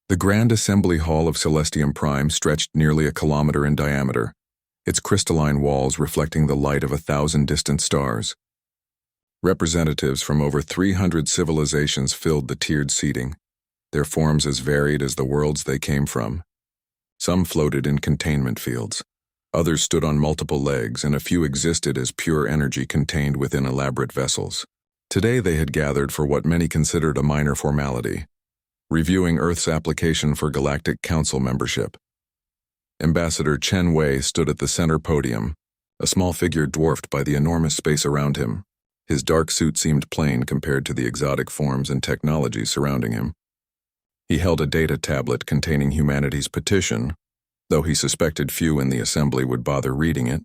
The Grand Assembly Hall of Celestium Prime stretched nearly a kilometer in diameter, its crystalline walls reflecting the light of 1,000 distant stars. Representatives from over 300 civilizations filled the tiered seating, their forms as varied as the worlds they came from. Some floated in containment fields, others stood on multiple legs, and a few existed as pure energy contained within elaborate vessels. Today they had gathered for what many considered a minor formality, reviewing Earth's application for Galactic Council membership. Ambassador Chen Wei stood at the center podium, a small figure dwarfed by the enormous space around him. His dark suit seemed plain compared to the exotic forms and technology surrounding him. He held a data tablet containing humanity's petition, though he suspected few in the assembly would bother reading it.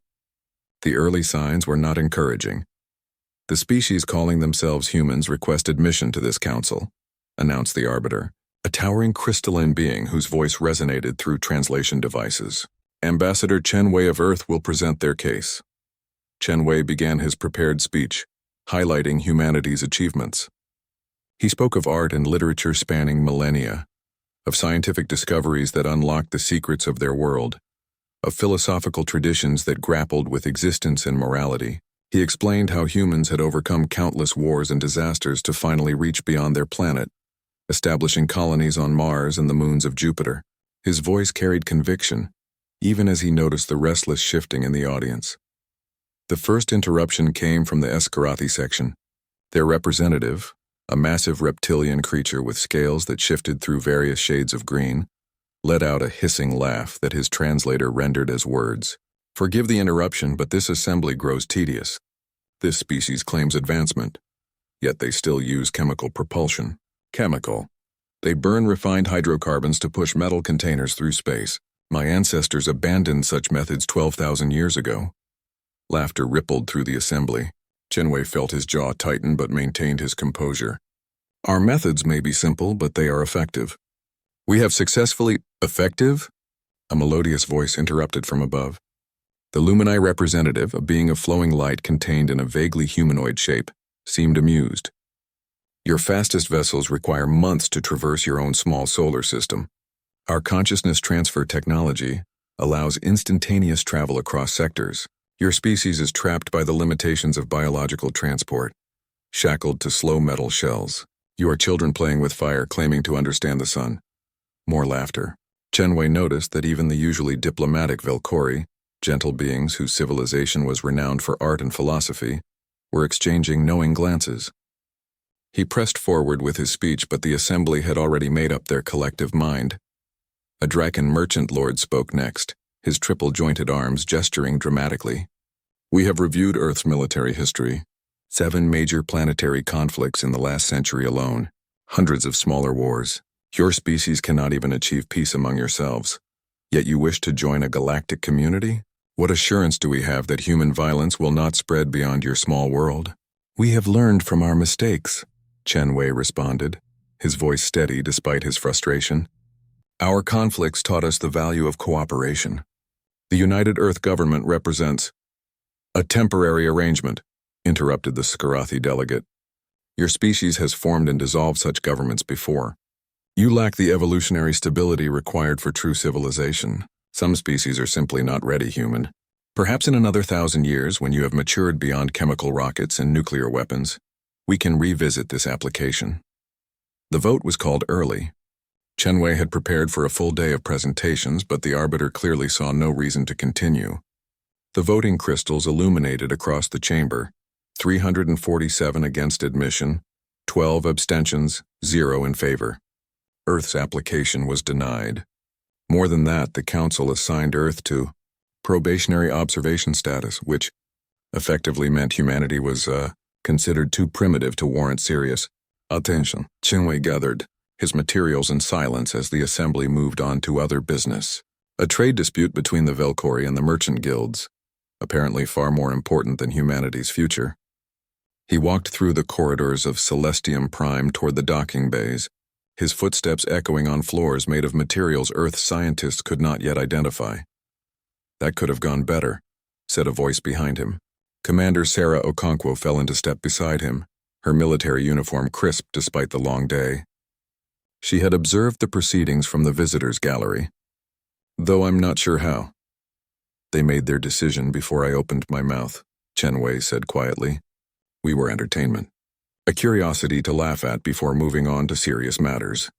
The early signs were not encouraging. The species calling themselves humans request admission to this council, announced the Arbiter, a towering crystalline being whose voice resonated through translation devices. Ambassador Chen Wei of Earth will present their case. Chen Wei began his prepared speech, highlighting humanity's achievements. He spoke of art and literature spanning millennia, of scientific discoveries that unlocked the secrets of their world, of philosophical traditions that grappled with existence and morality. He explained how humans had overcome countless wars and disasters to finally reach beyond their planet, establishing colonies on Mars and the moons of Jupiter. His voice carried conviction, even as he noticed the restless shifting in the audience. The first interruption came from the Escarathi section. Their representative, a massive reptilian creature with scales that shifted through various shades of green, let out a hissing laugh that his translator rendered as words. "Forgive the interruption, but this assembly grows tedious. This species claims advancement, yet they still use chemical propulsion." Chemical. They burn refined hydrocarbons to push metal containers through space. My ancestors abandoned such methods 12,000 years ago. Laughter rippled through the assembly. Chen Wei felt his jaw tighten but maintained his composure. "Our methods may be simple, but they are effective. We have successfully—" "Effective?" A melodious voice interrupted from above. The Lumini representative, a being of flowing light contained in a vaguely humanoid shape, seemed amused. "Your fastest vessels require months to traverse your own small solar system. Our consciousness transfer technology allows instantaneous travel across sectors. Your species is trapped by the limitations of biological transport, shackled to slow metal shells. You are children playing with fire, claiming to understand the sun." More laughter. Chen Wei noticed that even the usually diplomatic Velori, gentle beings whose civilization was renowned for art and philosophy, were exchanging knowing glances. He pressed forward with his speech, but the assembly had already made up their collective mind. A Draken merchant lord spoke next, his triple-jointed arms gesturing dramatically. "We have reviewed Earth's military history. 7 major planetary conflicts in the last century alone, hundreds of smaller wars. Your species cannot even achieve peace among yourselves. Yet you wish to join a galactic community? What assurance do we have that human violence will not spread beyond your small world?" "We have learned from our mistakes," Chen Wei responded, his voice steady despite his frustration. "Our conflicts taught us the value of cooperation. The United Earth government represents—" "A temporary arrangement," interrupted the Scarathi delegate. "Your species has formed and dissolved such governments before. You lack the evolutionary stability required for true civilization. Some species are simply not ready, human. Perhaps in another 1,000 years, when you have matured beyond chemical rockets and nuclear weapons, we can revisit this application." The vote was called early. Chen Wei had prepared for a full day of presentations, but the Arbiter clearly saw no reason to continue. The voting crystals illuminated across the chamber, 347 against admission, 12 abstentions, 0 in favor. Earth's application was denied. More than that, the Council assigned Earth to probationary observation status, which effectively meant humanity was considered too primitive to warrant serious attention. Chen Wei gathered his materials in silence as the assembly moved on to other business. A trade dispute between the Velori and the merchant guilds, apparently far more important than humanity's future. He walked through the corridors of Celestium Prime toward the docking bays, his footsteps echoing on floors made of materials Earth scientists could not yet identify. "That could have gone better," said a voice behind him. Commander Sarah Okonkwo fell into step beside him, her military uniform crisp despite the long day. She had observed the proceedings from the visitors' gallery. Though I'm not sure how. They made their decision before I opened my mouth, Chen Wei said quietly. We were entertainment. A curiosity to laugh at before moving on to serious matters.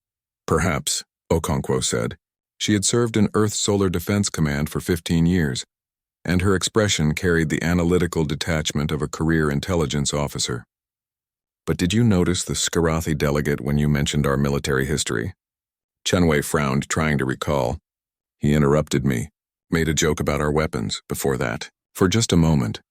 Perhaps, Okonkwo said. She had served in Earth's Solar Defense Command for 15 years, and her expression carried the analytical detachment of a career intelligence officer. But did you notice the Skarathi delegate when you mentioned our military history? Chen Wei frowned, trying to recall. He interrupted me, made a joke about our weapons before that. For just a moment,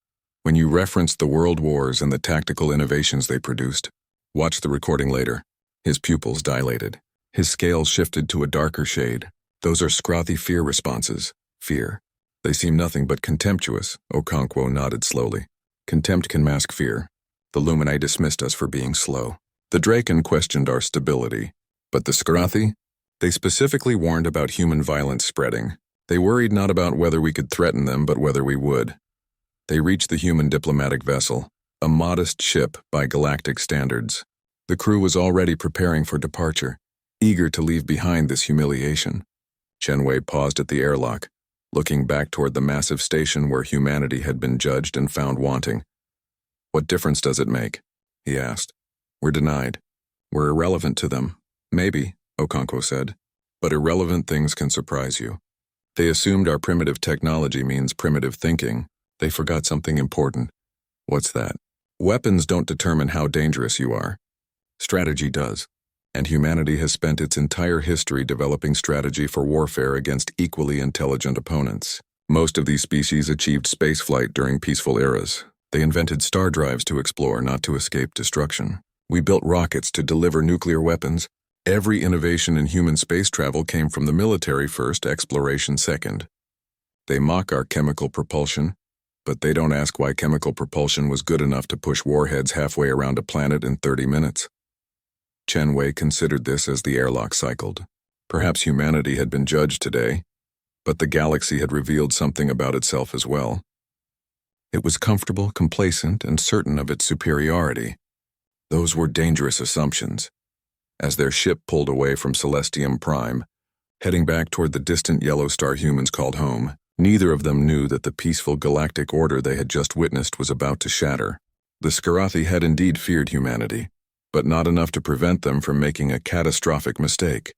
when you referenced the world wars and the tactical innovations they produced, watch the recording later. His pupils dilated. His scales shifted to a darker shade. Those are Skarathi fear responses. Fear. They seem nothing but contemptuous, Okonkwo nodded slowly. Contempt can mask fear. The Lumini dismissed us for being slow. The Draken questioned our stability. But the Skarathi? They specifically warned about human violence spreading. They worried not about whether we could threaten them, but whether we would. They reached the human diplomatic vessel, a modest ship by galactic standards. The crew was already preparing for departure, eager to leave behind this humiliation. Chen Wei paused at the airlock, looking back toward the massive station where humanity had been judged and found wanting. What difference does it make? He asked. We're denied. We're irrelevant to them. Maybe, Okonkwo said. But irrelevant things can surprise you. They assumed our primitive technology means primitive thinking. They forgot something important. What's that? Weapons don't determine how dangerous you are. Strategy does. And humanity has spent its entire history developing strategy for warfare against equally intelligent opponents. Most of these species achieved spaceflight during peaceful eras. They invented star drives to explore, not to escape destruction. We built rockets to deliver nuclear weapons. Every innovation in human space travel came from the military first, exploration second. They mock our chemical propulsion, but they don't ask why chemical propulsion was good enough to push warheads halfway around a planet in 30 minutes. Chen Wei considered this as the airlock cycled. Perhaps humanity had been judged today, but the galaxy had revealed something about itself as well. It was comfortable, complacent, and certain of its superiority. Those were dangerous assumptions. As their ship pulled away from Celestium Prime, heading back toward the distant yellow star humans called home, neither of them knew that the peaceful galactic order they had just witnessed was about to shatter. The Skarathi had indeed feared humanity, but not enough to prevent them from making a catastrophic mistake.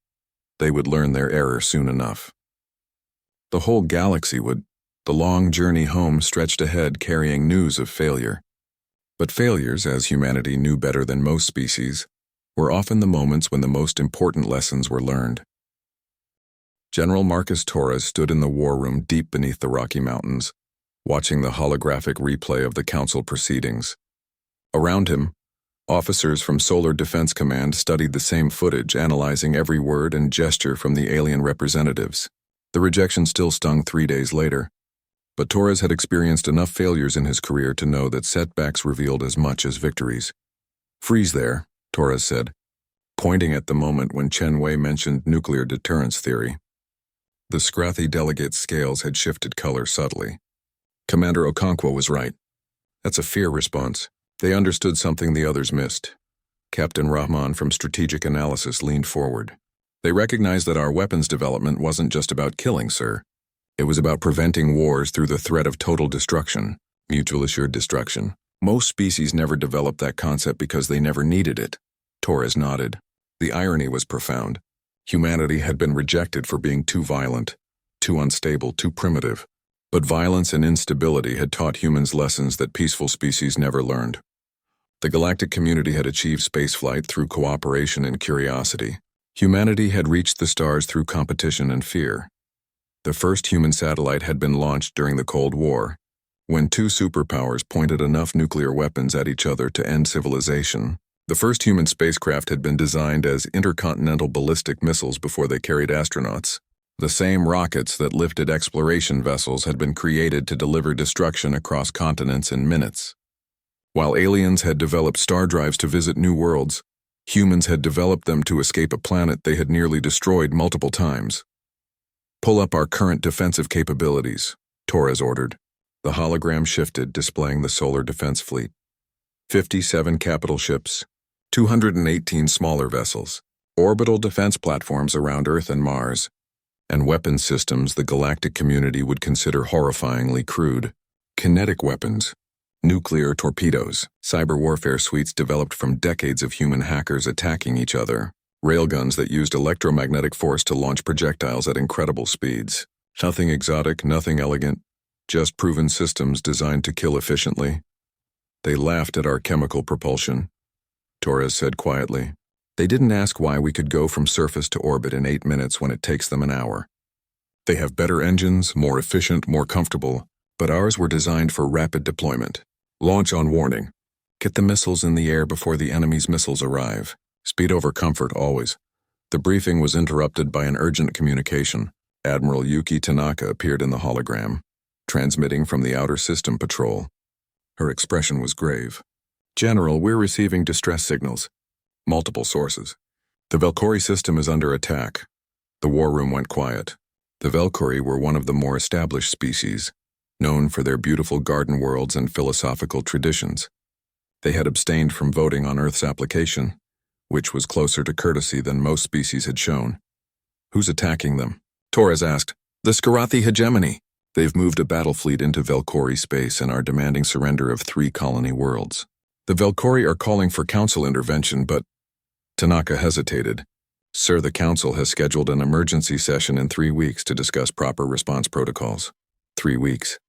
They would learn their error soon enough. The whole galaxy would. The long journey home stretched ahead, carrying news of failure. But failures, as humanity knew better than most species, were often the moments when the most important lessons were learned. General Marcus Torres stood in the war room deep beneath the Rocky Mountains, watching the holographic replay of the council proceedings. Around him, officers from Solar Defense Command studied the same footage, analyzing every word and gesture from the alien representatives. The rejection still stung 3 days later, but Torres had experienced enough failures in his career to know that setbacks revealed as much as victories. Freeze there, Torres said, pointing at the moment when Chen Wei mentioned nuclear deterrence theory. The Skarathi delegate's scales had shifted color subtly. Commander Okonkwo was right. That's a fear response. They understood something the others missed. Captain Rahman from Strategic Analysis leaned forward. They recognized that our weapons development wasn't just about killing, sir. It was about preventing wars through the threat of total destruction, mutual assured destruction. Most species never developed that concept because they never needed it. Torres nodded. The irony was profound. Humanity had been rejected for being too violent, too unstable, too primitive. But violence and instability had taught humans lessons that peaceful species never learned. The galactic community had achieved spaceflight through cooperation and curiosity. Humanity had reached the stars through competition and fear. The first human satellite had been launched during the Cold War, when two superpowers pointed enough nuclear weapons at each other to end civilization. The first human spacecraft had been designed as intercontinental ballistic missiles before they carried astronauts. The same rockets that lifted exploration vessels had been created to deliver destruction across continents in minutes. While aliens had developed star drives to visit new worlds, humans had developed them to escape a planet they had nearly destroyed multiple times. Pull up our current defensive capabilities, Torres ordered. The hologram shifted, displaying the solar defense fleet. 57 capital ships, 218 smaller vessels, orbital defense platforms around Earth and Mars, and weapons systems the galactic community would consider horrifyingly crude. Kinetic weapons, nuclear torpedoes, cyber warfare suites developed from decades of human hackers attacking each other, railguns that used electromagnetic force to launch projectiles at incredible speeds. Nothing exotic, nothing elegant, just proven systems designed to kill efficiently. They laughed at our chemical propulsion, Torres said quietly. They didn't ask why we could go from surface to orbit in 8 minutes when it takes them an hour. They have better engines, more efficient, more comfortable, but ours were designed for rapid deployment. Launch on warning. Get the missiles in the air before the enemy's missiles arrive. Speed over comfort, always. The briefing was interrupted by an urgent communication. Admiral Yuki Tanaka appeared in the hologram, transmitting from the Outer System Patrol. Her expression was grave. General, we're receiving distress signals. Multiple sources. The Velori system is under attack. The war room went quiet. The Velori were one of the more established species, known for their beautiful garden worlds and philosophical traditions. They had abstained from voting on Earth's application, which was closer to courtesy than most species had shown. Who's attacking them? Torres asked. The Skarathi hegemony. They've moved a battle fleet into Velori space and are demanding surrender of 3 colony worlds. The Velori are calling for council intervention, but Tanaka hesitated. Sir, the council has scheduled an emergency session in 3 weeks to discuss proper response protocols. 3 weeks.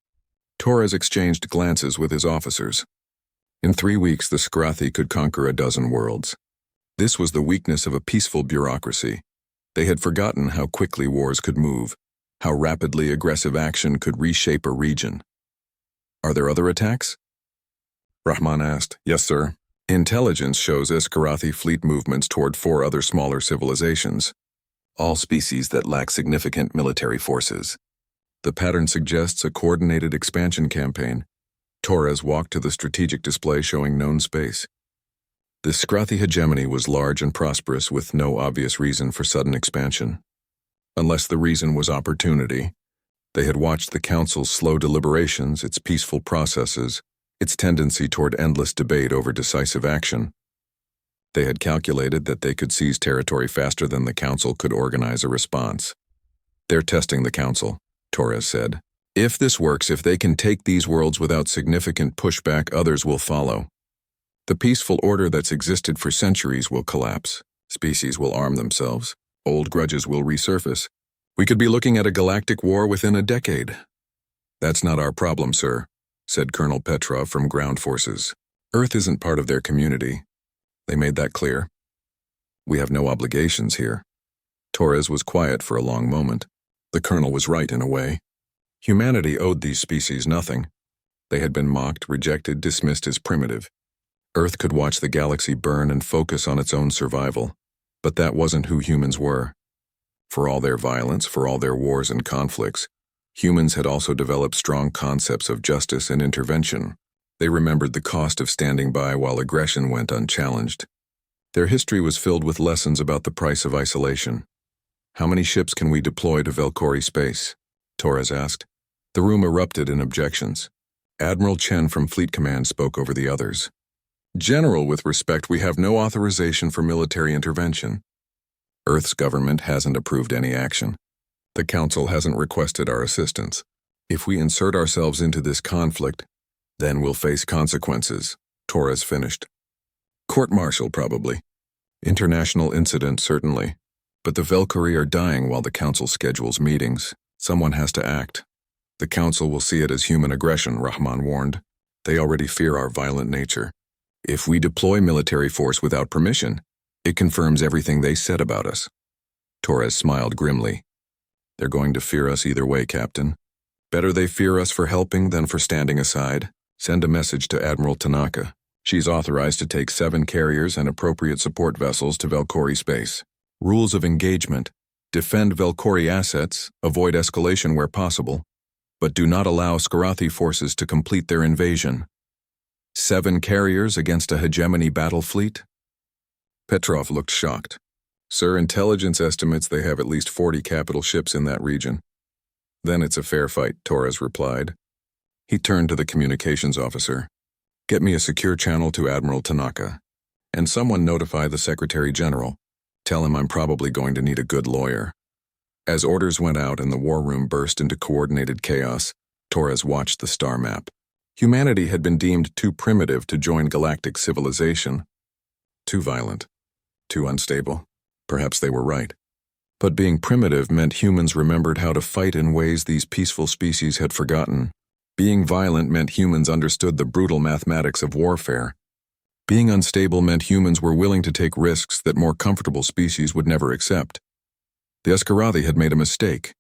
Torres exchanged glances with his officers. In 3 weeks, the Skarathi could conquer a dozen worlds. This was the weakness of a peaceful bureaucracy. They had forgotten how quickly wars could move, how rapidly aggressive action could reshape a region. Are there other attacks? Rahman asked. Yes, sir. Intelligence shows Skarathi fleet movements toward 4 other smaller civilizations, all species that lack significant military forces. The pattern suggests a coordinated expansion campaign. Torres walked to the strategic display showing known space. The Skarathi hegemony was large and prosperous with no obvious reason for sudden expansion. Unless the reason was opportunity. They had watched the council's slow deliberations, its peaceful processes, its tendency toward endless debate over decisive action. They had calculated that they could seize territory faster than the council could organize a response. They're testing the council, Torres said. If this works, if they can take these worlds without significant pushback, others will follow. The peaceful order that's existed for centuries will collapse. Species will arm themselves. Old grudges will resurface. We could be looking at a galactic war within a decade. That's not our problem, sir, said Colonel Petrov from Ground Forces. Earth isn't part of their community. They made that clear. We have no obligations here. Torres was quiet for a long moment. The colonel was right in a way. Humanity owed these species nothing. They had been mocked, rejected, dismissed as primitive. Earth could watch the galaxy burn and focus on its own survival, but that wasn't who humans were. For all their violence, for all their wars and conflicts, humans had also developed strong concepts of justice and intervention. They remembered the cost of standing by while aggression went unchallenged. Their history was filled with lessons about the price of isolation. How many ships can we deploy to Velori space? Torres asked. The room erupted in objections. Admiral Chen from Fleet Command spoke over the others. General, with respect, we have no authorization for military intervention. Earth's government hasn't approved any action. The Council hasn't requested our assistance. If we insert ourselves into this conflict, then we'll face consequences, Torres finished. Court-martial, probably. International incident, certainly. But the Velori are dying while the Council schedules meetings. Someone has to act. The Council will see it as human aggression, Rahman warned. They already fear our violent nature. If we deploy military force without permission, it confirms everything they said about us. Torres smiled grimly. They're going to fear us either way, Captain. Better they fear us for helping than for standing aside. Send a message to Admiral Tanaka. She's authorized to take 7 carriers and appropriate support vessels to Velori space. Rules of engagement. Defend Velori assets, avoid escalation where possible, but do not allow Skarathi forces to complete their invasion. 7 carriers against a hegemony battle fleet? Petrov looked shocked. Sir, intelligence estimates they have at least 40 capital ships in that region. Then it's a fair fight, Torres replied. He turned to the communications officer. Get me a secure channel to Admiral Tanaka, and someone notify the Secretary General. Tell him I'm probably going to need a good lawyer. As orders went out and the war room burst into coordinated chaos, Torres watched the star map. Humanity had been deemed too primitive to join galactic civilization. Too violent. Too unstable. Perhaps they were right. But being primitive meant humans remembered how to fight in ways these peaceful species had forgotten. Being violent meant humans understood the brutal mathematics of warfare. Being unstable meant humans were willing to take risks that more comfortable species would never accept. The Escarathi had made a mistake.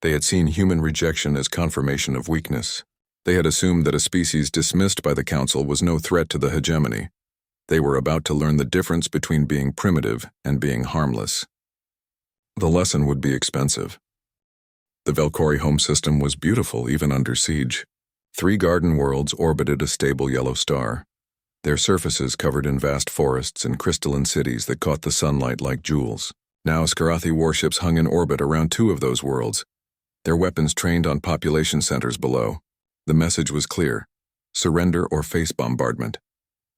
They had seen human rejection as confirmation of weakness. They had assumed that a species dismissed by the Council was no threat to the hegemony. They were about to learn the difference between being primitive and being harmless. The lesson would be expensive. The Velori home system was beautiful even under siege. 3 garden worlds orbited a stable yellow star, their surfaces covered in vast forests and crystalline cities that caught the sunlight like jewels. Now Escarathi warships hung in orbit around 2 of those worlds, their weapons trained on population centers below. The message was clear: surrender or face bombardment.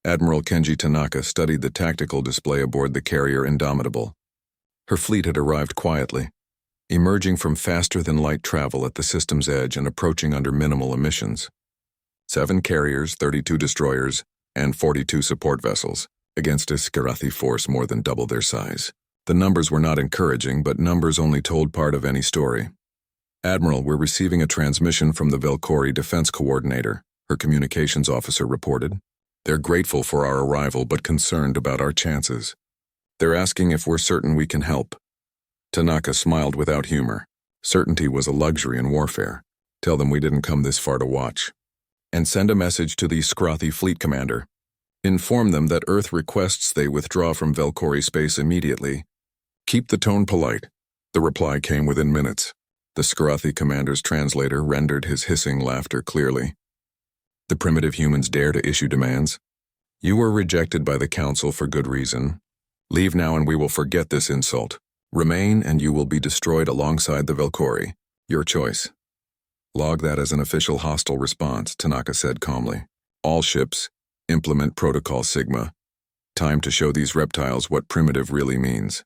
Admiral Kenji Tanaka studied the tactical display aboard the carrier Indomitable. Her fleet had arrived quietly, emerging from faster-than-light travel at the system's edge and approaching under minimal emissions. 7 carriers, 32 destroyers, and 42 support vessels, against a Escarathi force more than double their size. The numbers were not encouraging, but numbers only told part of any story. Admiral, we're receiving a transmission from the Velori Defense Coordinator, her communications officer reported. They're grateful for our arrival but concerned about our chances. They're asking if we're certain we can help. Tanaka smiled without humor. Certainty was a luxury in warfare. Tell them we didn't come this far to watch. And send a message to the Escarathi fleet commander. Inform them that Earth requests they withdraw from Velori space immediately. Keep the tone polite. The reply came within minutes. The Escarathi commander's translator rendered his hissing laughter clearly. The primitive humans dare to issue demands. You were rejected by the Council for good reason. Leave now and we will forget this insult. Remain and you will be destroyed alongside the Velori. Your choice. Log that as an official hostile response, Tanaka said calmly. All ships, implement Protocol Sigma. Time to show these reptiles what primitive really means.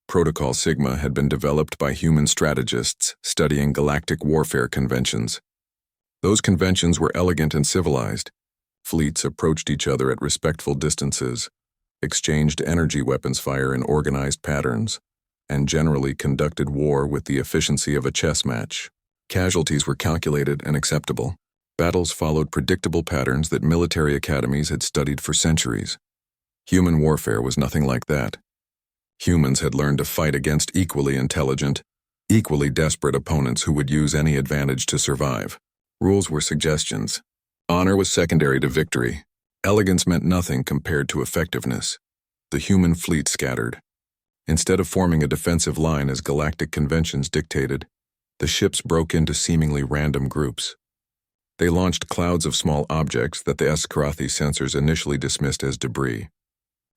Protocol Sigma had been developed by human strategists studying galactic warfare conventions. Those conventions were elegant and civilized. Fleets approached each other at respectful distances, exchanged energy weapons fire in organized patterns, and generally conducted war with the efficiency of a chess match. Casualties were calculated and acceptable. Battles followed predictable patterns that military academies had studied for centuries. Human warfare was nothing like that. Humans had learned to fight against equally intelligent, equally desperate opponents who would use any advantage to survive. Rules were suggestions. Honor was secondary to victory. Elegance meant nothing compared to effectiveness. The human fleet scattered. Instead of forming a defensive line as galactic conventions dictated, the ships broke into seemingly random groups. They launched clouds of small objects that the Escarathi sensors initially dismissed as debris.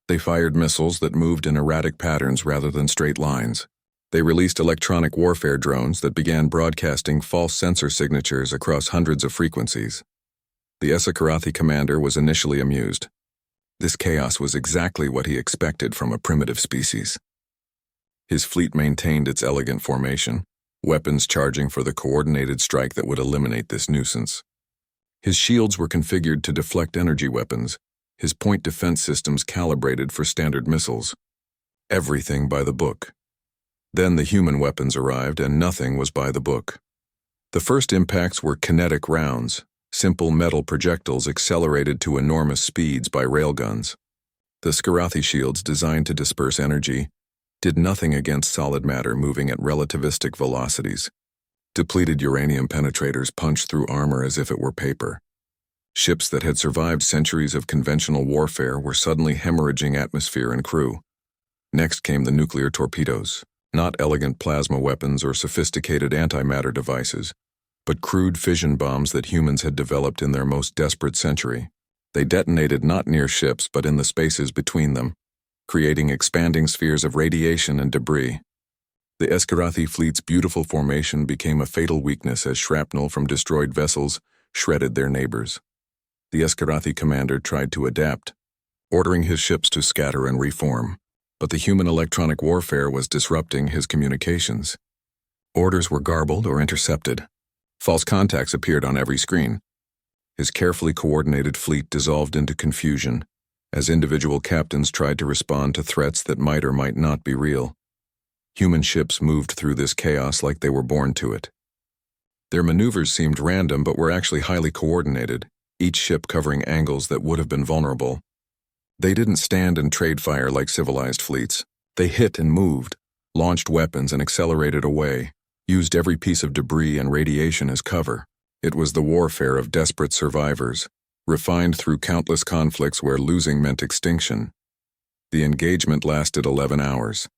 They fired missiles that moved in erratic patterns rather than straight lines. They released electronic warfare drones that began broadcasting false sensor signatures across hundreds of frequencies. The Escarathi commander was initially amused. This chaos was exactly what he expected from a primitive species. His fleet maintained its elegant formation, weapons charging for the coordinated strike that would eliminate this nuisance. His shields were configured to deflect energy weapons, his point defense systems calibrated for standard missiles. Everything by the book. Then the human weapons arrived and nothing was by the book. The first impacts were kinetic rounds, simple metal projectiles accelerated to enormous speeds by railguns. The Escarathi shields designed to disperse energy did nothing against solid matter moving at relativistic velocities. Depleted uranium penetrators punched through armor as if it were paper. Ships that had survived centuries of conventional warfare were suddenly hemorrhaging atmosphere and crew. Next came the nuclear torpedoes, not elegant plasma weapons or sophisticated antimatter devices, but crude fission bombs that humans had developed in their most desperate century. They detonated not near ships but in the spaces between them, creating expanding spheres of radiation and debris. The Escarathi fleet's beautiful formation became a fatal weakness as shrapnel from destroyed vessels shredded their neighbors. The Escarathi commander tried to adapt, ordering his ships to scatter and reform. but the human electronic warfare was disrupting his communications. Orders were garbled or intercepted. False contacts appeared on every screen. His carefully coordinated fleet dissolved into confusion as individual captains tried to respond to threats that might or might not be real. Human ships moved through this chaos like they were born to it. Their maneuvers seemed random but were actually highly coordinated, each ship covering angles that would have been vulnerable. They didn't stand and trade fire like civilized fleets. They hit and moved, launched weapons and accelerated away, used every piece of debris and radiation as cover. It was the warfare of desperate survivors, refined through countless conflicts where losing meant extinction. The engagement lasted 11 hours.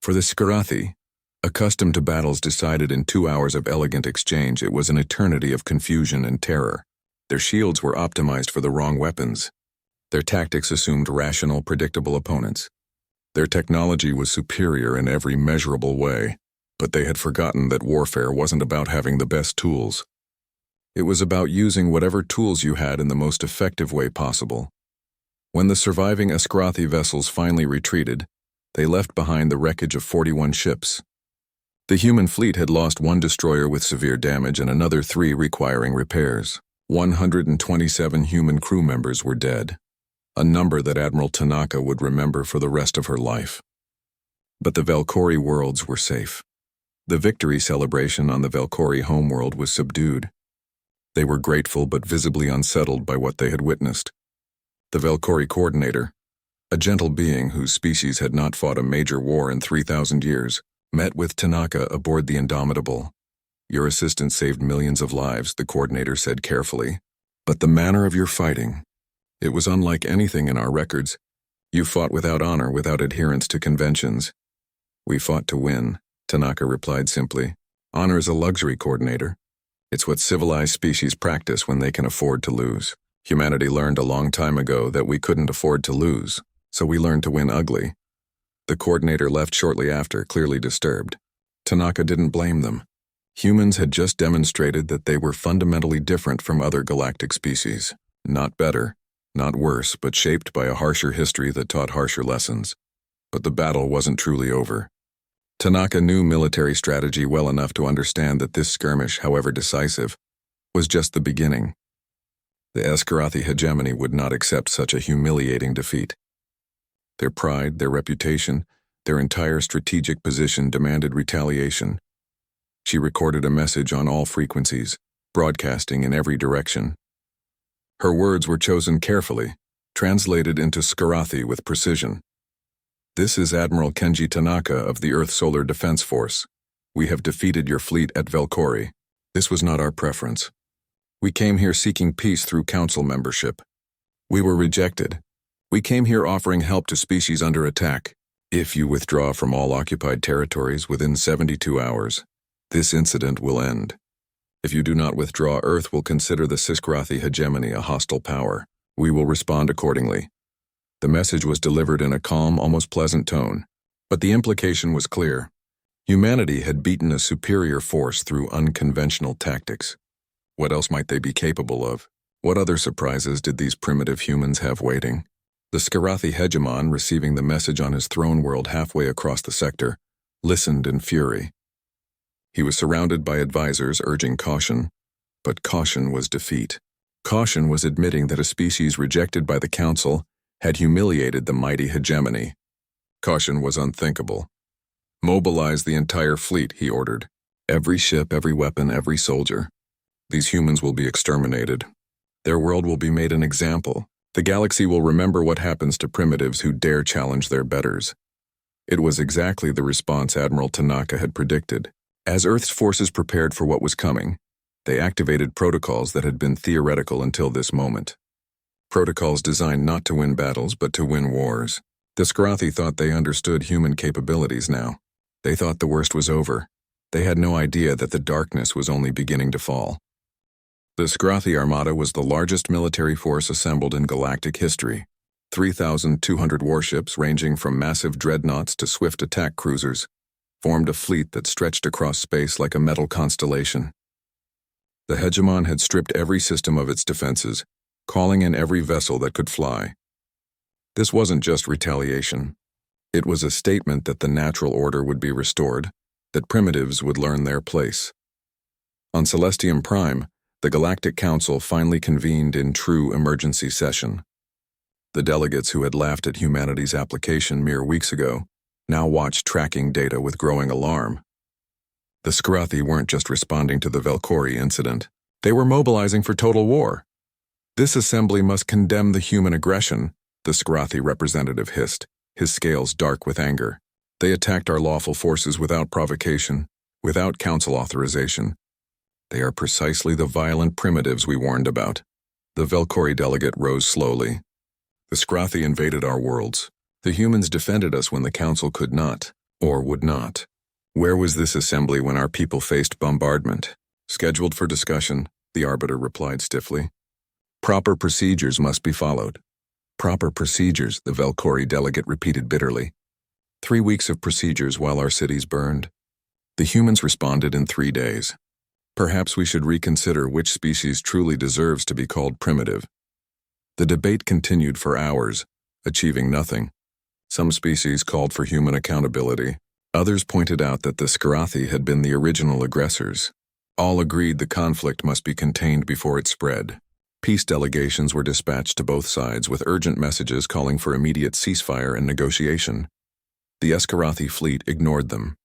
For the Skarathi, accustomed to battles decided in 2 hours of elegant exchange, it was an eternity of confusion and terror. Their shields were optimized for the wrong weapons. Their tactics assumed rational, predictable opponents. Their technology was superior in every measurable way, but they had forgotten that warfare wasn't about having the best tools. It was about using whatever tools you had in the most effective way possible. When the surviving Askrathi vessels finally retreated, they left behind the wreckage of 41 ships. The human fleet had lost 1 destroyer with severe damage and another 3 requiring repairs. 127 human crew members were dead, a number that Admiral Tanaka would remember for the rest of her life. But the Velori worlds were safe. The victory celebration on the Velori homeworld was subdued. They were grateful but visibly unsettled by what they had witnessed. The Velori coordinator, a gentle being whose species had not fought a major war in 3,000 years, met with Tanaka aboard the Indomitable. "Your assistance saved millions of lives," the coordinator said carefully. "But the manner of your fighting, it was unlike anything in our records. You fought without honor, without adherence to conventions." "We fought to win," Tanaka replied simply. "Honor is a luxury, coordinator. It's what civilized species practice when they can afford to lose. Humanity learned a long time ago that we couldn't afford to lose, so we learned to win ugly." The coordinator left shortly after, clearly disturbed. Tanaka didn't blame them. Humans had just demonstrated that they were fundamentally different from other galactic species. Not better, not worse, but shaped by a harsher history that taught harsher lessons. But the battle wasn't truly over. Tanaka knew military strategy well enough to understand that this skirmish, however decisive, was just the beginning. The Skarathi hegemony would not accept such a humiliating defeat. Their pride, their reputation, their entire strategic position demanded retaliation. She recorded a message on all frequencies, broadcasting in every direction. Her words were chosen carefully, translated into Skarathi with precision. "This is Admiral Kenji Tanaka of the Earth Solar Defense Force. We have defeated your fleet at Velori. This was not our preference. We came here seeking peace through council membership. We were rejected. We came here offering help to species under attack. If you withdraw from all occupied territories within 72 hours, this incident will end. If you do not withdraw, Earth will consider the Skarathi hegemony a hostile power. We will respond accordingly." The message was delivered in a calm, almost pleasant tone, but the implication was clear. Humanity had beaten a superior force through unconventional tactics. What else might they be capable of? What other surprises did these primitive humans have waiting? The Skarathi hegemon, receiving the message on his throne world halfway across the sector, listened in fury. He was surrounded by advisors urging caution, but caution was defeat. Caution was admitting that a species rejected by the council had humiliated the mighty hegemony. Caution was unthinkable. "Mobilize the entire fleet," he ordered. "Every ship, every weapon, every soldier. These humans will be exterminated. Their world will be made an example. The galaxy will remember what happens to primitives who dare challenge their betters." It was exactly the response Admiral Tanaka had predicted. As Earth's forces prepared for what was coming, they activated protocols that had been theoretical until this moment. Protocols designed not to win battles, but to win wars. The Skarathi thought they understood human capabilities now. They thought the worst was over. They had no idea that the darkness was only beginning to fall. The Skarathi Armada was the largest military force assembled in galactic history. 3,200 warships, ranging from massive dreadnoughts to swift attack cruisers, formed a fleet that stretched across space like a metal constellation. The hegemon had stripped every system of its defenses, calling in every vessel that could fly. This wasn't just retaliation. It was a statement that the natural order would be restored, that primitives would learn their place. On Celestium Prime, the Galactic Council finally convened in true emergency session. The delegates who had laughed at humanity's application mere weeks ago now watched tracking data with growing alarm. The Scarathi weren't just responding to the Velori incident. They were mobilizing for total war. This assembly must condemn the human aggression, the Scarathi representative hissed, his scales dark with anger. They attacked our lawful forces without provocation, without council authorization. They are precisely the violent primitives we warned about. The Velori delegate rose slowly. The Scarathi invaded our worlds. The humans defended us when the council could not, or would not. Where was this assembly when our people faced bombardment? Scheduled for discussion, the arbiter replied stiffly. Proper procedures must be followed. Proper procedures, the Velori delegate repeated bitterly. 3 weeks of procedures while our cities burned. The humans responded in 3 days. Perhaps we should reconsider which species truly deserves to be called primitive. The debate continued for hours, achieving nothing. Some species called for human accountability. Others pointed out that the Scarathi had been the original aggressors. All agreed the conflict must be contained before it spread. Peace delegations were dispatched to both sides with urgent messages calling for immediate ceasefire and negotiation. The Scarathi fleet ignored them.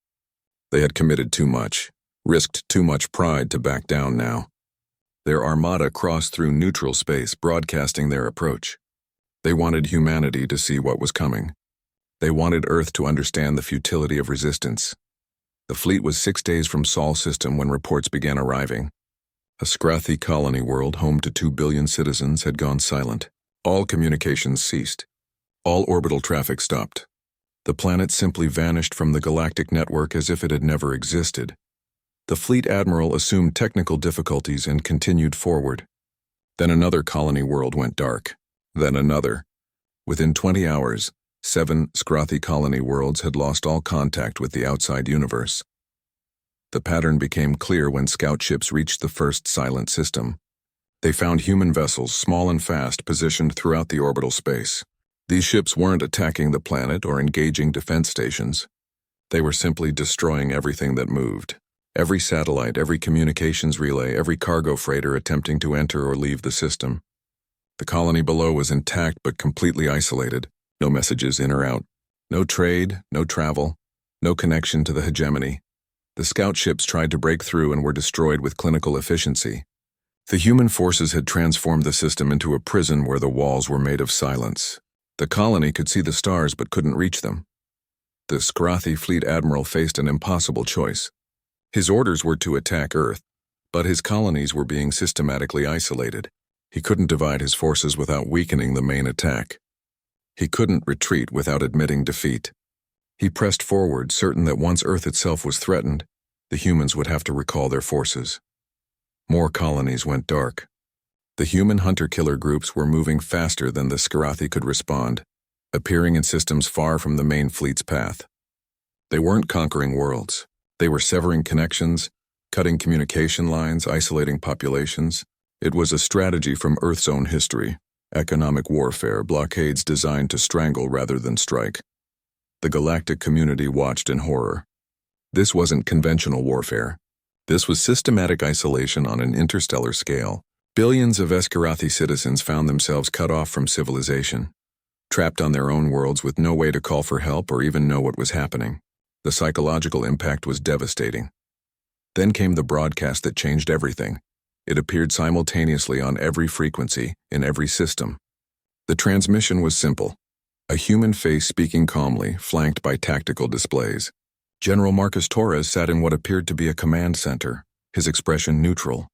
They had committed too much, risked too much pride to back down now. Their armada crossed through neutral space, broadcasting their approach. They wanted humanity to see what was coming. They wanted Earth to understand the futility of resistance. The fleet was 6 days from Sol system when reports began arriving. A Scarathi colony world home to 2 billion citizens had gone silent. All communications ceased. All orbital traffic stopped. The planet simply vanished from the galactic network as if it had never existed. The fleet admiral assumed technical difficulties and continued forward. Then another colony world went dark. Then another. Within 20 hours, 7 Scarathi colony worlds had lost all contact with the outside universe. The pattern became clear when scout ships reached the first silent system. They found human vessels, small and fast, positioned throughout the orbital space. These ships weren't attacking the planet or engaging defense stations. They were simply destroying everything that moved. Every satellite, every communications relay, every cargo freighter attempting to enter or leave the system. The colony below was intact but completely isolated. No messages in or out. No trade, no travel, no connection to the hegemony. The scout ships tried to break through and were destroyed with clinical efficiency. The human forces had transformed the system into a prison where the walls were made of silence. The colony could see the stars but couldn't reach them. The Scarathi fleet admiral faced an impossible choice. His orders were to attack Earth, but his colonies were being systematically isolated. He couldn't divide his forces without weakening the main attack. He couldn't retreat without admitting defeat. He pressed forward, certain that once Earth itself was threatened, the humans would have to recall their forces. More colonies went dark. The human hunter-killer groups were moving faster than the Scarathi could respond, appearing in systems far from the main fleet's path. They weren't conquering worlds. They were severing connections, cutting communication lines, isolating populations. It was a strategy from Earth's own history. Economic warfare, blockades designed to strangle rather than strike. The galactic community watched in horror. This wasn't conventional warfare. This was systematic isolation on an interstellar scale. Billions of Scarathi citizens found themselves cut off from civilization, trapped on their own worlds with no way to call for help or even know what was happening. The psychological impact was devastating. Then came the broadcast that changed everything. It appeared simultaneously on every frequency, in every system. The transmission was simple. A human face speaking calmly, flanked by tactical displays. General Marcus Torres sat in what appeared to be a command center, his expression neutral.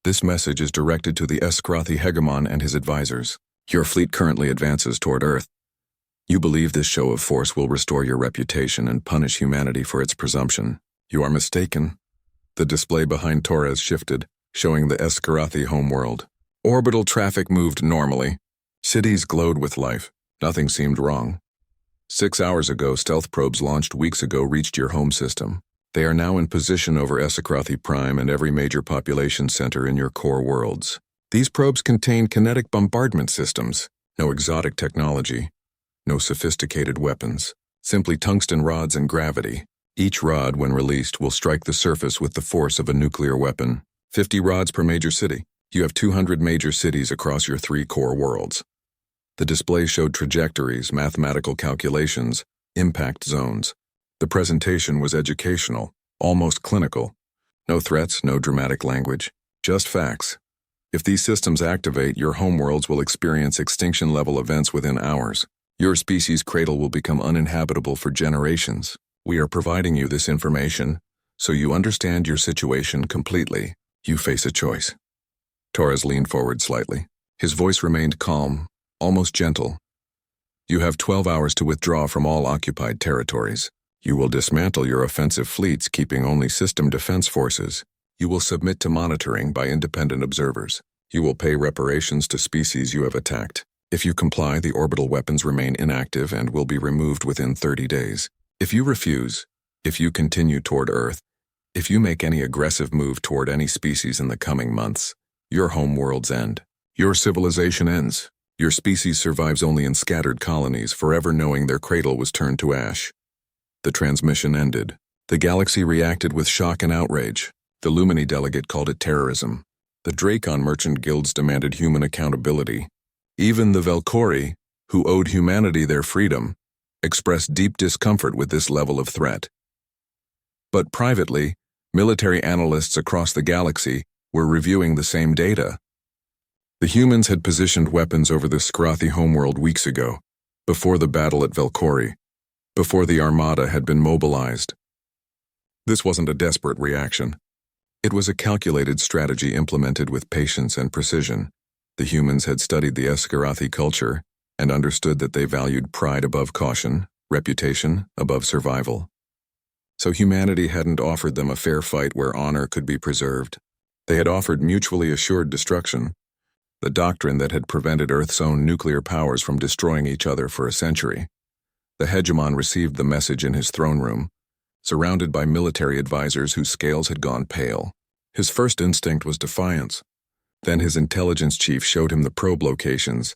This message is directed to the Scarathi hegemon and his advisors. Your fleet currently advances toward Earth. You believe this show of force will restore your reputation and punish humanity for its presumption. You are mistaken. The display behind Torres shifted, showing the Scarathi homeworld. Orbital traffic moved normally. Cities glowed with life. Nothing seemed wrong. 6 hours ago, stealth probes launched weeks ago reached your home system. They are now in position over Scarathi Prime and every major population center in your core worlds. These probes contain kinetic bombardment systems, no exotic technology, no sophisticated weapons. Simply tungsten rods and gravity. Each rod, when released, will strike the surface with the force of a nuclear weapon. 50 rods per major city. You have 200 major cities across your 3 core worlds. The display showed trajectories, mathematical calculations, impact zones. The presentation was educational, almost clinical. No threats, no dramatic language, just facts. If these systems activate, your homeworlds will experience extinction-level events within hours. Your species' cradle will become uninhabitable for generations. We are providing you this information so you understand your situation completely. You face a choice. Torres leaned forward slightly. His voice remained calm, almost gentle. You have 12 hours to withdraw from all occupied territories. You will dismantle your offensive fleets, keeping only system defense forces. You will submit to monitoring by independent observers. You will pay reparations to species you have attacked. If you comply, the orbital weapons remain inactive and will be removed within 30 days. If you refuse, if you continue toward Earth, if you make any aggressive move toward any species in the coming months, your homeworlds end. Your civilization ends. Your species survives only in scattered colonies, forever knowing their cradle was turned to ash. The transmission ended. The galaxy reacted with shock and outrage. The Lumini delegate called it terrorism. The Dracon merchant guilds demanded human accountability. Even the Velori, who owed humanity their freedom, expressed deep discomfort with this level of threat. But privately, military analysts across the galaxy were reviewing the same data. The humans had positioned weapons over the Skrothi homeworld weeks ago, before the battle at Velori, before the Armada had been mobilized. This wasn't a desperate reaction. It was a calculated strategy implemented with patience and precision. The humans had studied the Skrothi culture and understood that they valued pride above caution, reputation above survival. So humanity hadn't offered them a fair fight where honor could be preserved. They had offered mutually assured destruction, the doctrine that had prevented Earth's own nuclear powers from destroying each other for a century. The hegemon received the message in his throne room, surrounded by military advisors whose scales had gone pale. His first instinct was defiance. Then his intelligence chief showed him the probe locations,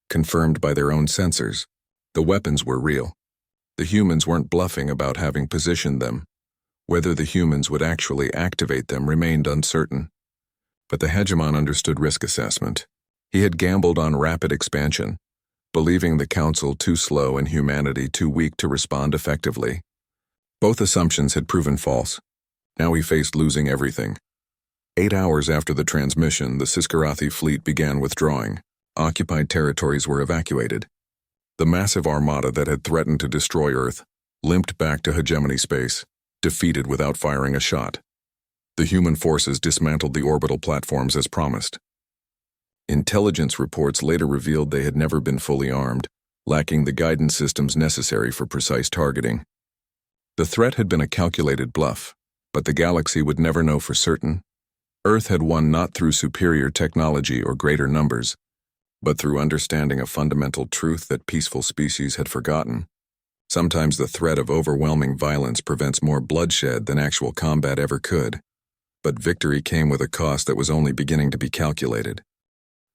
confirmed by their own sensors. The weapons were real. The humans weren't bluffing about having positioned them. Whether the humans would actually activate them remained uncertain. But the hegemon understood risk assessment. He had gambled on rapid expansion, believing the Council too slow and humanity too weak to respond effectively. Both assumptions had proven false. Now he faced losing everything. 8 hours after the transmission, the Skrothi fleet began withdrawing. Occupied territories were evacuated. The massive armada that had threatened to destroy Earth limped back to hegemony space, defeated without firing a shot. The human forces dismantled the orbital platforms as promised. Intelligence reports later revealed they had never been fully armed, lacking the guidance systems necessary for precise targeting. The threat had been a calculated bluff, but the galaxy would never know for certain. Earth had won not through superior technology or greater numbers, but through understanding a fundamental truth that peaceful species had forgotten. Sometimes the threat of overwhelming violence prevents more bloodshed than actual combat ever could. But victory came with a cost that was only beginning to be calculated.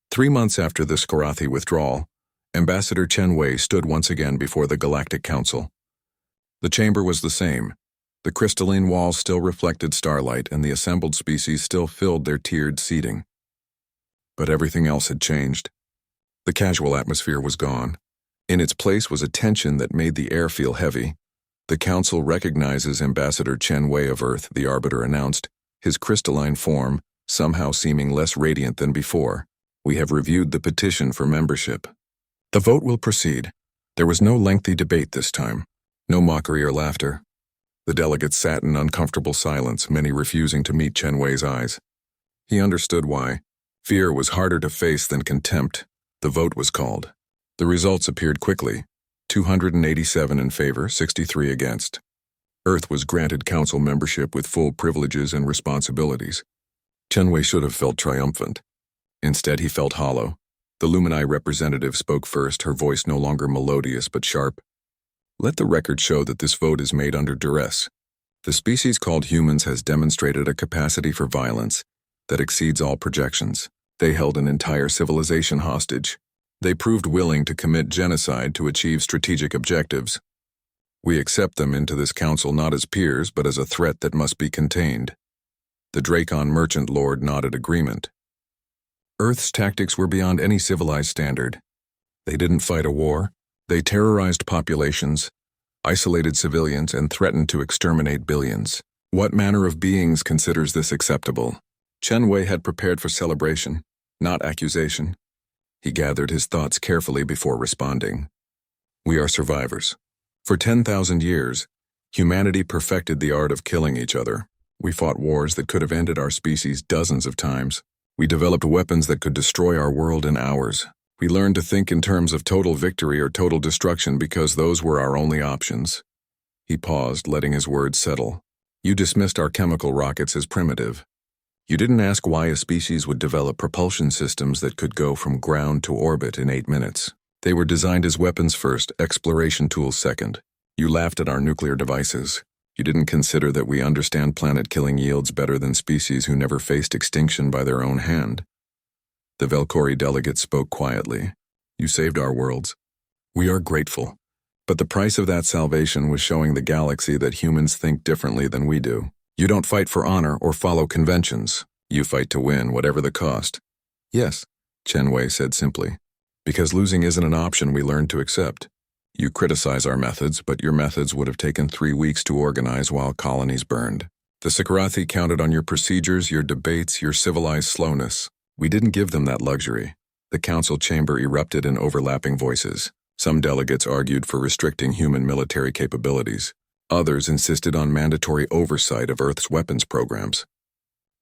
3 months after the Skrothi withdrawal, Ambassador Chen Wei stood once again before the Galactic Council. The chamber was the same. The crystalline walls still reflected starlight, and the assembled species still filled their tiered seating. But everything else had changed. The casual atmosphere was gone. In its place was a tension that made the air feel heavy. The Council recognizes Ambassador Chen Wei of Earth, the Arbiter announced, his crystalline form somehow seeming less radiant than before. We have reviewed the petition for membership. The vote will proceed. There was no lengthy debate this time, no mockery or laughter. The delegates sat in uncomfortable silence, many refusing to meet Chen Wei's eyes. He understood why. Fear was harder to face than contempt. The vote was called. The results appeared quickly. 287 in favor, 63 against. Earth was granted council membership with full privileges and responsibilities. Chen Wei should have felt triumphant. Instead, he felt hollow. The Lumini representative spoke first, her voice no longer melodious but sharp. Let the record show that this vote is made under duress. The species called humans has demonstrated a capacity for violence that exceeds all projections. They held an entire civilization hostage. They proved willing to commit genocide to achieve strategic objectives. We accept them into this council not as peers, but as a threat that must be contained. The Dracon merchant lord nodded agreement. Earth's tactics were beyond any civilized standard. They didn't fight a war. They terrorized populations, isolated civilians, and threatened to exterminate billions. What manner of beings considers this acceptable? Chen Wei had prepared for celebration, not accusation. He gathered his thoughts carefully before responding. We are survivors. For 10,000 years, humanity perfected the art of killing each other. We fought wars that could have ended our species dozens of times. We developed weapons that could destroy our world in hours. We learned to think in terms of total victory or total destruction because those were our only options. He paused, letting his words settle. You dismissed our chemical rockets as primitive. You didn't ask why a species would develop propulsion systems that could go from ground to orbit in 8 minutes. They were designed as weapons first, exploration tools second. You laughed at our nuclear devices. You didn't consider that we understand planet-killing yields better than species who never faced extinction by their own hand. The Velori delegate spoke quietly. You saved our worlds. We are grateful. But the price of that salvation was showing the galaxy that humans think differently than we do. You don't fight for honor or follow conventions. You fight to win, whatever the cost. Yes, Chen Wei said simply. Because losing isn't an option we learned to accept. You criticize our methods, but your methods would have taken 3 weeks to organize while colonies burned. The Sikarathi counted on your procedures, your debates, your civilized slowness. We didn't give them that luxury. The council chamber erupted in overlapping voices. Some delegates argued for restricting human military capabilities. Others insisted on mandatory oversight of Earth's weapons programs.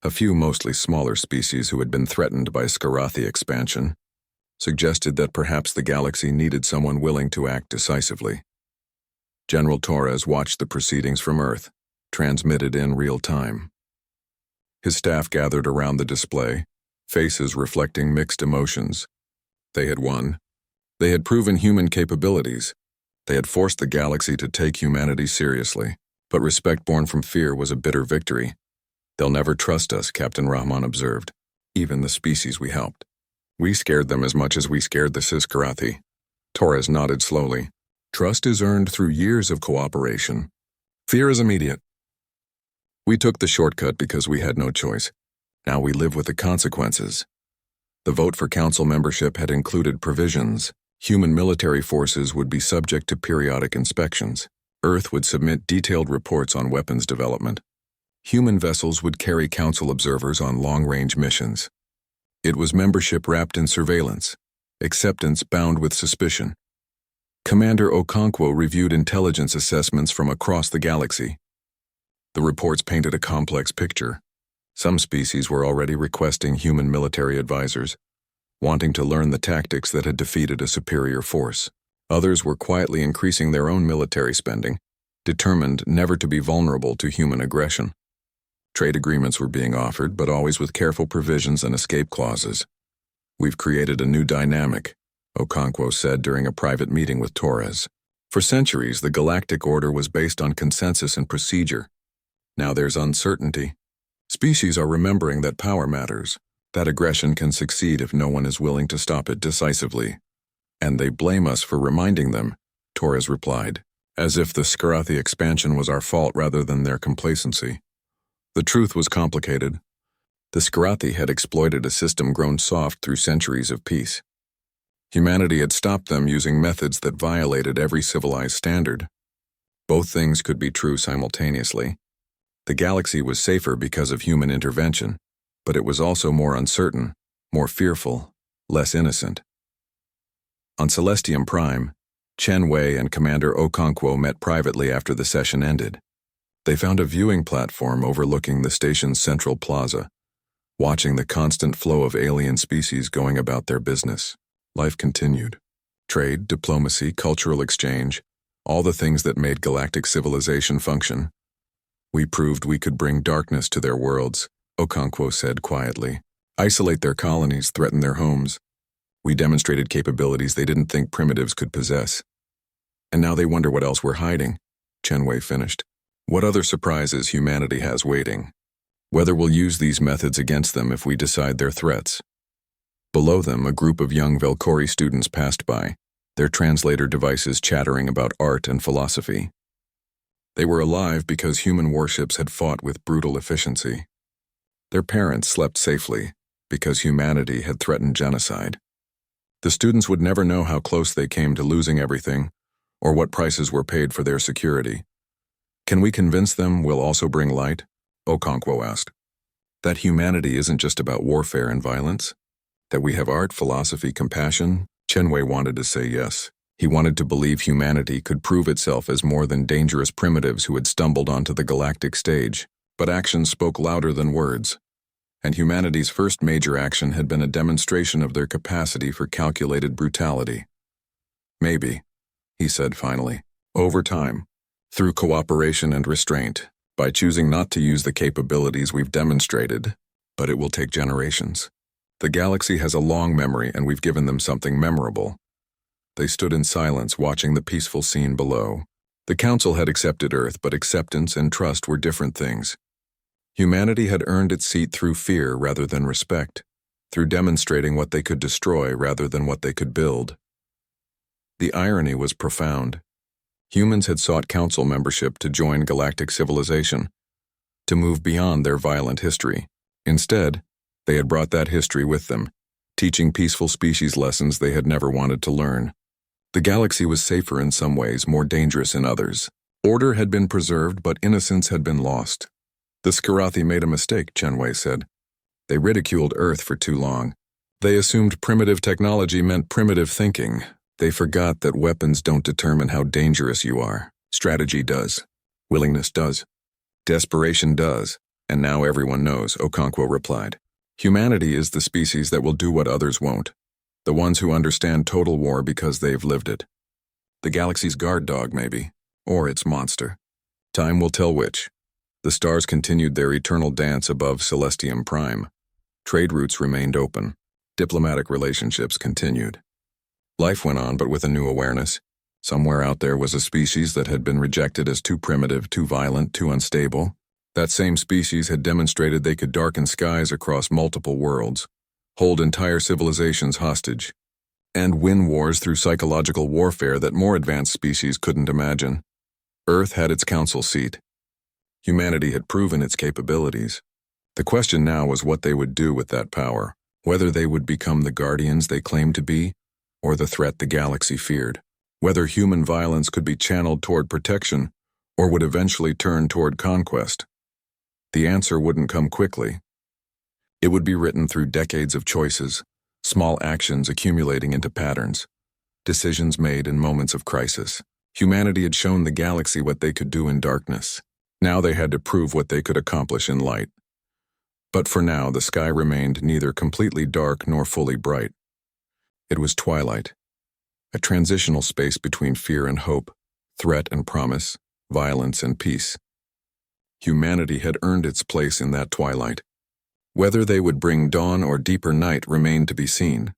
A few mostly smaller species who had been threatened by Sikarathi expansion suggested that perhaps the galaxy needed someone willing to act decisively. General Torres watched the proceedings from Earth, transmitted in real time. His staff gathered around the display, faces reflecting mixed emotions. They had won. They had proven human capabilities. They had forced the galaxy to take humanity seriously, but respect born from fear was a bitter victory. They'll never trust us, Captain Rahman observed, even the species we helped. We scared them as much as we scared the Sikarathi. Torres nodded slowly. Trust is earned through years of cooperation. Fear is immediate. We took the shortcut because we had no choice. Now we live with the consequences. The vote for council membership had included provisions. Human military forces would be subject to periodic inspections. Earth would submit detailed reports on weapons development. Human vessels would carry council observers on long-range missions. It was membership wrapped in surveillance, acceptance bound with suspicion. Commander Okonkwo reviewed intelligence assessments from across the galaxy. The reports painted a complex picture. Some species were already requesting human military advisors, wanting to learn the tactics that had defeated a superior force. Others were quietly increasing their own military spending, determined never to be vulnerable to human aggression. Trade agreements were being offered, but always with careful provisions and escape clauses. We've created a new dynamic, Okonkwo said during a private meeting with Torres. For centuries, the Galactic Order was based on consensus and procedure. Now there's uncertainty. Species are remembering that power matters, that aggression can succeed if no one is willing to stop it decisively. And they blame us for reminding them, Torres replied, as if the Sikarathi expansion was our fault rather than their complacency. The truth was complicated. The Sikarathi had exploited a system grown soft through centuries of peace. Humanity had stopped them using methods that violated every civilized standard. Both things could be true simultaneously. The galaxy was safer because of human intervention, but it was also more uncertain, more fearful, less innocent. On Celestium Prime, Chen Wei and Commander Okonkwo met privately after the session ended. They found a viewing platform overlooking the station's central plaza, watching the constant flow of alien species going about their business. Life continued. Trade, diplomacy, cultural exchange, all the things that made galactic civilization function. We proved we could bring darkness to their worlds, Okonkwo said quietly. Isolate their colonies, threaten their homes. We demonstrated capabilities they didn't think primitives could possess. And now they wonder what else we're hiding, Chen Wei finished. What other surprises humanity has waiting? Whether we'll use these methods against them if we decide they're threats. Below them, a group of young Velori students passed by, their translator devices chattering about art and philosophy. They were alive because human warships had fought with brutal efficiency. Their parents slept safely because humanity had threatened genocide. The students would never know how close they came to losing everything, or what prices were paid for their security. Can we convince them we'll also bring light? Okonkwo asked. That humanity isn't just about warfare and violence? That we have art, philosophy, compassion? Chenwei wanted to say yes. He wanted to believe humanity could prove itself as more than dangerous primitives who had stumbled onto the galactic stage, but actions spoke louder than words. And humanity's first major action had been a demonstration of their capacity for calculated brutality. Maybe, he said finally, over time, through cooperation and restraint, by choosing not to use the capabilities we've demonstrated, but it will take generations. The galaxy has a long memory and we've given them something memorable. They stood in silence watching the peaceful scene below. The Council had accepted Earth, but acceptance and trust were different things. Humanity had earned its seat through fear rather than respect, through demonstrating what they could destroy rather than what they could build. The irony was profound. Humans had sought Council membership to join galactic civilization, to move beyond their violent history. Instead, they had brought that history with them, teaching peaceful species lessons they had never wanted to learn. The galaxy was safer in some ways, more dangerous in others. Order had been preserved, but innocence had been lost. The Skarathi made a mistake, Chenwei said. They ridiculed Earth for too long. They assumed primitive technology meant primitive thinking. They forgot that weapons don't determine how dangerous you are. Strategy does. Willingness does. Desperation does. And now everyone knows, Okonkwo replied. Humanity is the species that will do what others won't. The ones who understand total war because they've lived it. The galaxy's guard dog, maybe. Or its monster. Time will tell which. The stars continued their eternal dance above Celestium Prime. Trade routes remained open. Diplomatic relationships continued. Life went on, but with a new awareness. Somewhere out there was a species that had been rejected as too primitive, too violent, too unstable. That same species had demonstrated they could darken skies across multiple worlds, hold entire civilizations hostage, and win wars through psychological warfare that more advanced species couldn't imagine. Earth had its council seat. Humanity had proven its capabilities. The question now was what they would do with that power, whether they would become the guardians they claimed to be, or the threat the galaxy feared, whether human violence could be channeled toward protection, or would eventually turn toward conquest. The answer wouldn't come quickly. It would be written through decades of choices, small actions accumulating into patterns, decisions made in moments of crisis. Humanity had shown the galaxy what they could do in darkness. Now they had to prove what they could accomplish in light. But for now, the sky remained neither completely dark nor fully bright. It was twilight, a transitional space between fear and hope, threat and promise, violence and peace. Humanity had earned its place in that twilight. Whether they would bring dawn or deeper night remained to be seen.